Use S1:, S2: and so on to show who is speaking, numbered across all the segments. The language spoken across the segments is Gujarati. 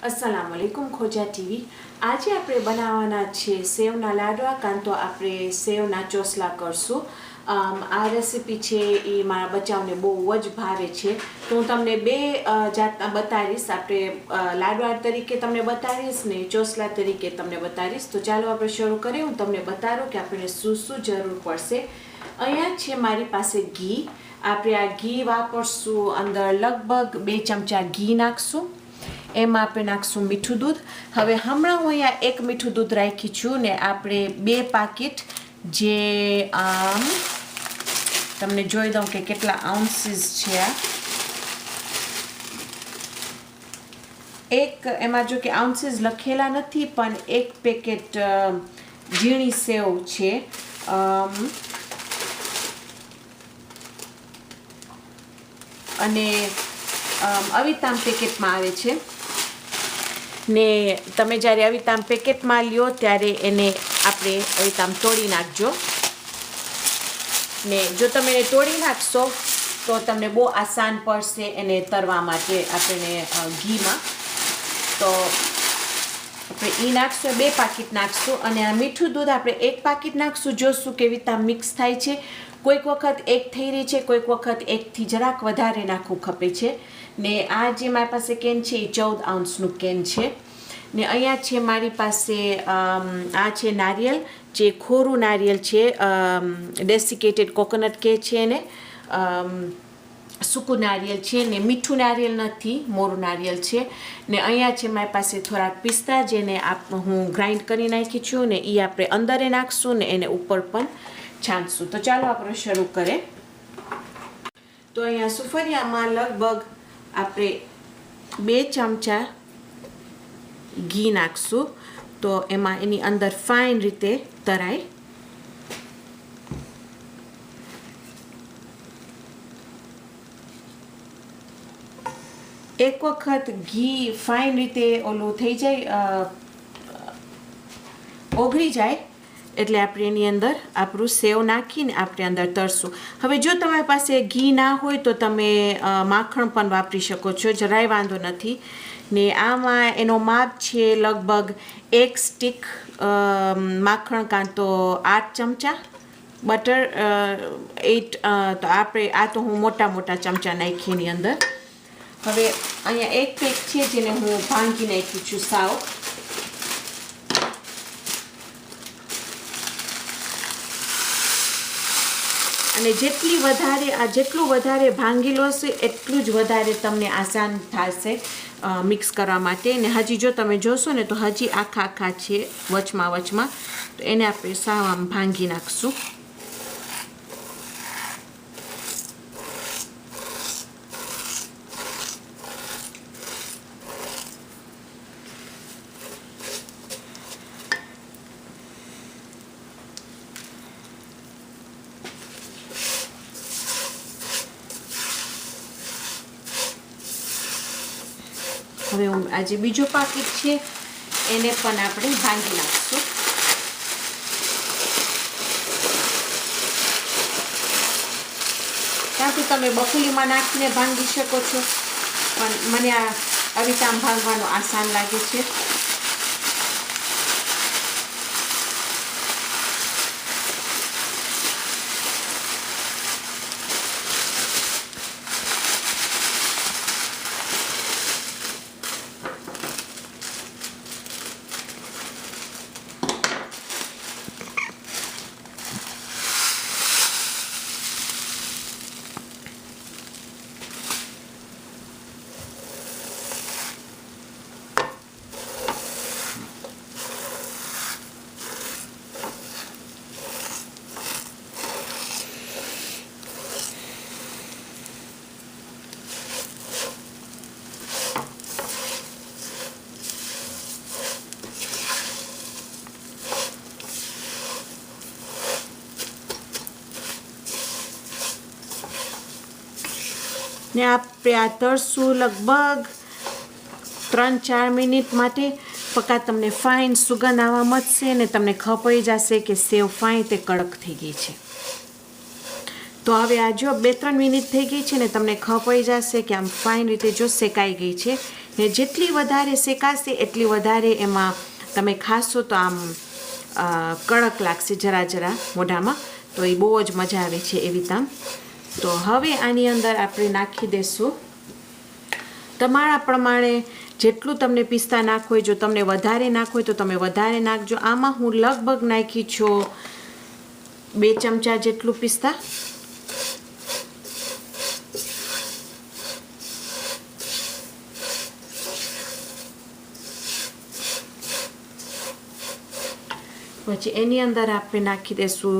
S1: अस्सलाम वालेकुम खोजा टीवी। आज આપણે બનાવવાના છે સેવના લાડવા કાં તો આપણે સેવના ચોસલા કરશું। આ રેસીપી છે એ મારા બચ્ચાઓને બહુ જ ભાવે છે, તો હું તમને બે જાતના બતાવીશ। આપણે લાડવા તરીકે તમને બતાવીશ ને ચોસલા તરીકે તમને બતાવીશ। તો ચાલો આપણે શરૂ કરીએ। હું તમને બતાવું કે આપણે શું શું જરૂર પડશે। અહીંયા છે મારી પાસે ઘી। આપણે આ ઘી વાપરશું। અંદર લગભગ 2 ચમચા ઘી નાખશું। એમાં આપણે નાખશું મીઠું દૂધ। હવે હમણાં હું અહીંયા 1 મીઠું દૂધ રાખી છું ને આપણે 2 પાકીટ જે તમને જોઈ દઉં કે કેટલા આઉન્સીસ છે। આ એક એમાં જો કે આઉન્સીસ લખેલા નથી, પણ 1 પેકેટ ઝીણી સેવ છે। અને અવિતામ પેકેટમાં આવે છે ને તમે જ્યારે અવિતામ પેકેટમાં લ્યો ત્યારે એને આપણે અવિતામ તોડી નાખજો ને જો તમે એને તોડી નાખશો તો તમને બહુ આસાન પડશે એને તરવા માટે આપણે ઘીમાં। તો આપણે એ નાખશું, 2 પાકીટ નાખશું અને આ મીઠું દૂધ આપણે 1 પાકીટ નાખશું। જોશું કેવી રીતે મિક્સ થાય છે। કોઈક વખત 1 થઈ રહી છે, કોઈક વખત 1થી જરાક વધારે નાખવું ખપે છે ને આ જે મારી પાસે કેન છે એ 14 આઉન્સનું કેન છે ને અહીંયા છે મારી પાસે આ છે નારિયેલ, જે ખોરું નારિયેલ છે, ડેસિકેટેડ કોકોનટ કે છે એને સૂકું નારિયેલ છે ને મીઠું નારિયેલ નથી, મોરું નારિયેલ છે ને અહીંયા છે મારી પાસે થોડાક પિસ્તા જેને હું ગ્રાઇન્ડ કરી નાખી છું ને એ આપણે અંદરે નાખશું ને એને ઉપર પણ છાંટશું। તો ચાલો આપણે શરૂ કરીએ। તો અહીંયા સુફરિયામાં લગભગ આપણે 2 ચમચા ઘી નાખશું તો એમાં એની અંદર ફાઇન રીતે તરાય। એક વખત ઘી ફાઇન રીતે ઓલું થઈ જાય, ઓગળી જાય એટલે આપણે એની અંદર આપણું સેવ નાખીને આપણે અંદર તરશું। હવે જો તમારી પાસે ઘી ના હોય તો તમે માખણ પણ વાપરી શકો છો, જરાય વાંધો નથી ને આમાં એનો માપ છે લગભગ 1 સ્ટીક માખણ કાં તો 8 ચમચા બટર 8 તો આપણે આ તો હું મોટા મોટા ચમચા નાખી એની અંદર। હવે અહીંયા 1 પેક છે જેને હું ભાંગી નાખી છું સાવ। અને જેટલું વધારે ભાંગેલું હશે એટલું જ વધારે તમને આસાન થશે મિક્સ કરવા માટે। ને હજી જો તમે જોશો ને તો હજી આખા છે વચમાં, તો એને આપણે સાવ આમ ભાંગી નાખશું। હવે હું આજે બીજો પાકીટ છે એને પણ આપણે ભાંગી નાખશું। ત્યાંથી તમે બફુલીમાં નાખીને ભાંગી શકો છો, પણ મને આ અવિતામ ભાંગવાનું આસાન લાગે છે। ને આપણે આ તળશું લગભગ 3-4 મિનિટ માટે। પક્કા તમને ફાઇન સુગંધ આવવા મળશે ને તમને ખબર પડી જશે કે સેવ ફાઇન તે કડક થઈ ગઈ છે। તો હવે આ જો 2-3 મિનિટ થઈ ગઈ છે ને, તમને ખબર પડી જશે કે આમ ફાઇન રીતે જો શેકાઈ ગઈ છે. ને જેટલી વધારે શેકાશે એટલી વધારે એમાં તમે ખાશો તો આમ કડક લાગશે જરા મોઢામાં. તો એ બહુ જ મજા આવે છે એવી તામ. તો હવે આની અંદર આપણે નાખી દઈશું તમારા પ્રમાણે જેટલું તમને પિસ્તા નાખવું હોય. જો તમને વધારે નાખવું હોય તો તમે વધારે નાખજો. આમાં હું લગભગ નાખી છું 2 ચમચા જેટલું પિસ્તા. પછી એની અંદર આપણે નાખી દઈશું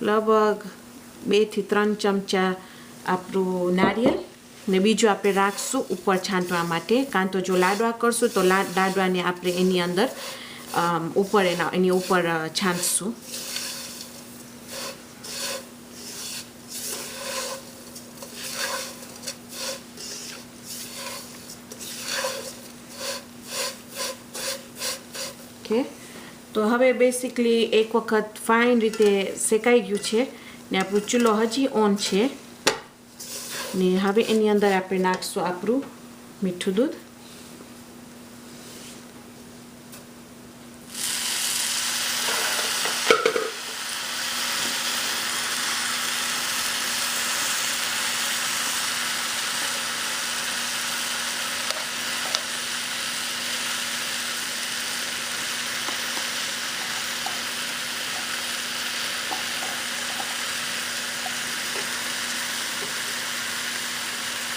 S1: લગભગ 2 થી 3 ચમચા આપણું નારિયેળ. ને બીજું આપણે રાખશું ઉપર છાંટવા માટે. કાં તો જો લાડવા કરશું તો લાડવાને આપણે એની અંદર એની ઉપર છાંટશું. ઓકે, તો હવે બેસિકલી એક વખત ફાઇન રીતે શેકાઈ ગયું છે ને આપણું ચૂલો હજી ઓન છે. ને હવે એની અંદર આપણે નાખશું આપણું મીઠું દૂધ.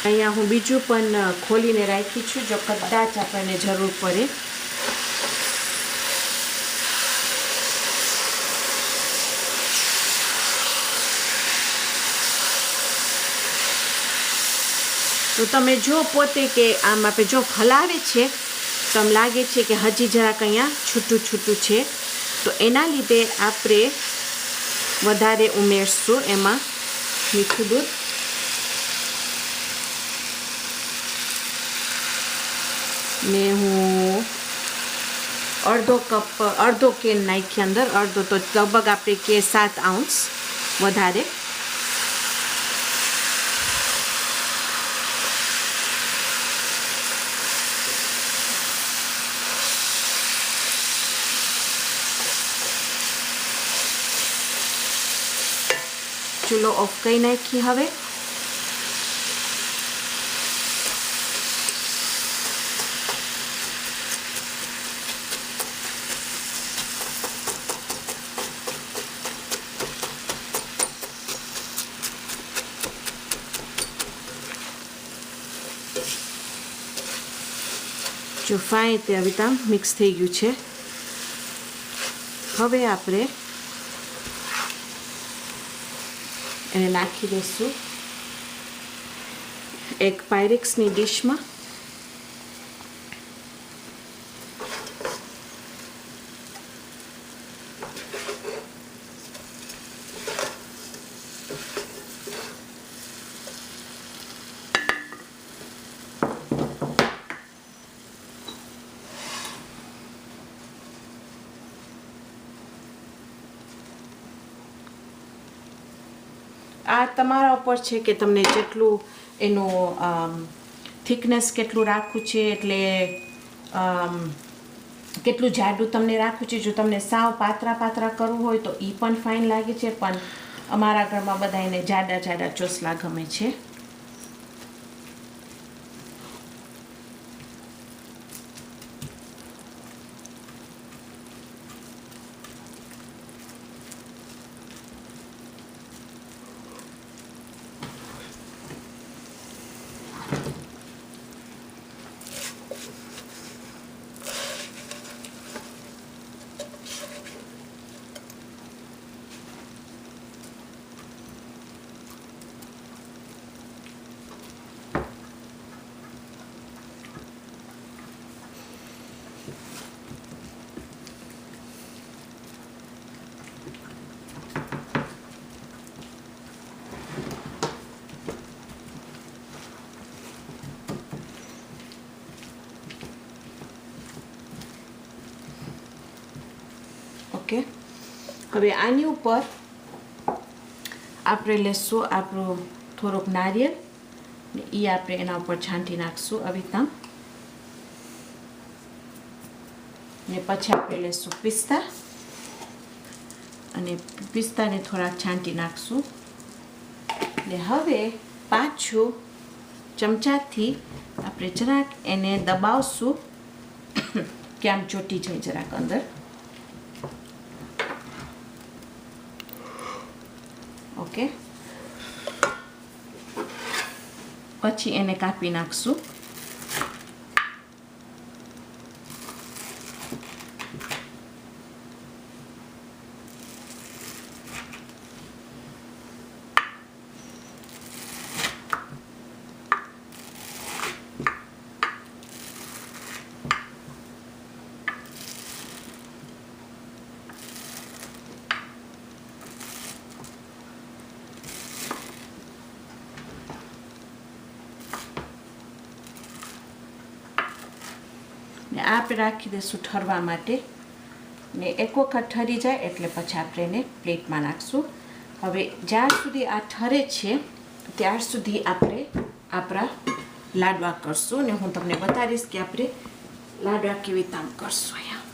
S1: અહીંયા હું બીજું પણ ખોલીને રાખી છું જો કદાચ આપણને જરૂર પડે. તો તમે જો પોતે કે આમ આપણે જો હલાવે છે તો આમ લાગે છે કે હજી જરાક અહીંયા છૂટું છે. તો એના લીધે આપણે વધારે ઉમેરશું એમાં મીઠું દૂધ. ને હું અડધો કેન નાખી અંદર. અડધો તો લગભગ આપણે કે 7 આઉન્સ વધારે. ચૂલો ઓફ કરી નાખી હવે. જો ફાઇન તે હવે તામ મિક્સ થઈ ગયું છે. હવે આપણે એને નાખી દઈશું એક પાયરેક્સની ડીશમાં. આ તમારા ઉપર છે કે તમને જેટલું એનું થિકનેસ કેટલું રાખવું છે, એટલે કેટલું જાડું તમને રાખવું છે. જો તમને સાવ પાતળા કરવું હોય તો એ પણ ફાઇન લાગે છે, પણ અમારા ઘરમાં બધાને જાડા ચોસલા ગમે છે. ઓકે, હવે આની ઉપર આપણે લેશું આપણું થોડુંક નારિયેળ ને એ આપણે એના ઉપર છાંટી નાખશું આવી રીતના ને પછી આપણે લેશું પિસ્તા અને પિસ્તાને થોડાક છાંટી નાખશું ને હવે પાછું ચમચાથી આપણે જરાક એને દબાવશું કે આમ ચોટી જાય જરાક અંદર ઓકે પછી એને કાપી નાખશું ને આપણે રાખી દઈશું ઠરવા માટે ને એક વખત ઠરી જાય એટલે પછી આપણે એને પ્લેટમાં નાખશું હવે જ્યાં સુધી આ ઠરે છે ત્યાર સુધી આપણે આપણા લાડવા કરશું ને હું તમને બતાવીશ કે આપણે લાડવા કેવી રીતે આમ કરશું અહીંયા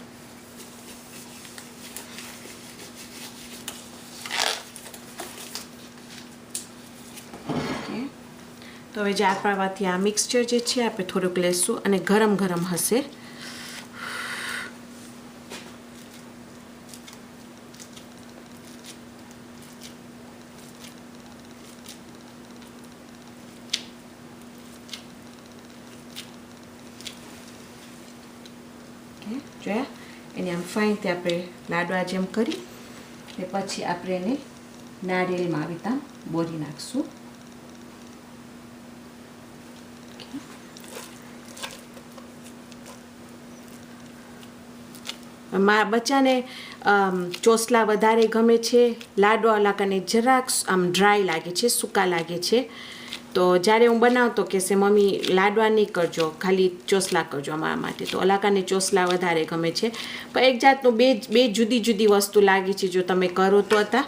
S1: તો હવે જે આપણામાંથી આ મિક્સચર જે છે આપણે થોડુંક લેશું અને ગરમ ગરમ હશે જોયા એને આમ ફાઈનથી આપણે લાડવા જેમ કરી ને પછી આપણે એને નારિયેળમાં આવી રીતના બોરી નાખશું મારા બચ્ચાને ચોસલા વધારે ગમે છે લાડવા લાકાને જરાક આમ ડ્રાય લાગે છે સૂકા લાગે છે તો જ્યારે હું બનાવતો કહેશે મમ્મી લાડવા નહીં કરજો ખાલી ચોસલા કરજો અમારા માટે તો અલાકાને ચોસલા વધારે ગમે છે પણ એક જાતનું બે જુદી જુદી વસ્તુ લાગી છે જો તમે કરો તો હતા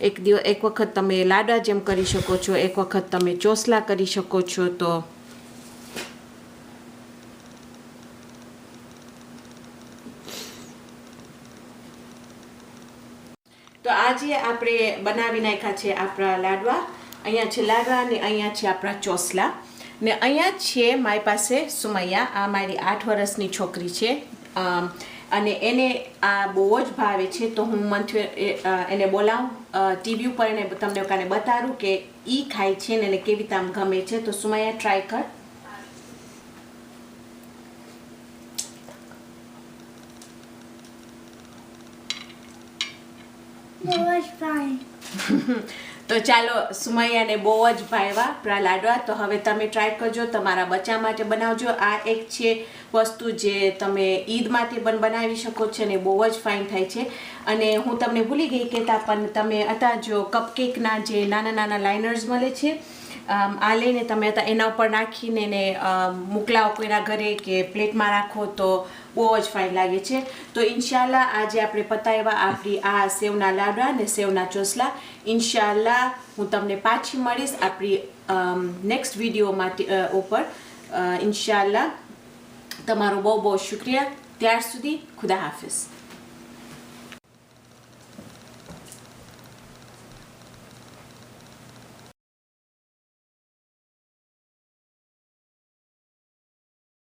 S1: એક વખત તમે લાડવા જેમ કરી શકો છો એક વખત તમે ચોસલા કરી શકો છો તો આજે આપણે બનાવી નાખ્યા છે આપણા લાડવા અહીંયા છે લાડવા અને અહીંયા છે આપણા ચોસલા ને અહીંયા છે મારી પાસે સુમૈયા આ મારી 8 વર્ષની છોકરી છે અને એને આ બહુ જ ભાવે છે તો હું એને બોલાવું ટીવી ઉપર એને તમને કાને બતાડું કે ઈ ખાય છે ને એને કેવી રીતે આમ ગમે છે તો સુમૈયા ટ્રાય કર તો ચાલો સુમૈયાને બહુ જ ભાવ્યા આપણા લાડવા તો હવે તમે ટ્રાય કરજો તમારા બચ્ચા માટે બનાવજો આ એક છે વસ્તુ જે તમે ઈદ માટે પણ બનાવી શકો છો અને બહુ જ ફાઇન થાય છે અને હું તમને ભૂલી ગઈ કહેતા પણ તમે અત્યારે જો કપકેકના જે નાના નાના લાઇનર્સ મળે છે આ લઈને તમે એના ઉપર નાખીને એને મોકલાવો કોઈના ઘરે કે પ્લેટમાં રાખો તો બહુ જ ફાઇન લાગે છે તો ઇન્શાલ્લાહ આજે આપણે પતાવ્યા આપણી આ સેવના લાડવા અને સેવના ચોસલા ઇન્શાલ્લાહ હું તમને પાછી મળીશ આપણી નેક્સ્ટ વિડીયો માટે ઉપર ઇન્શાલ્લાહ તમારો બહુ બહુ શુક્રિયા ત્યાર સુધી ખુદા હાફિઝ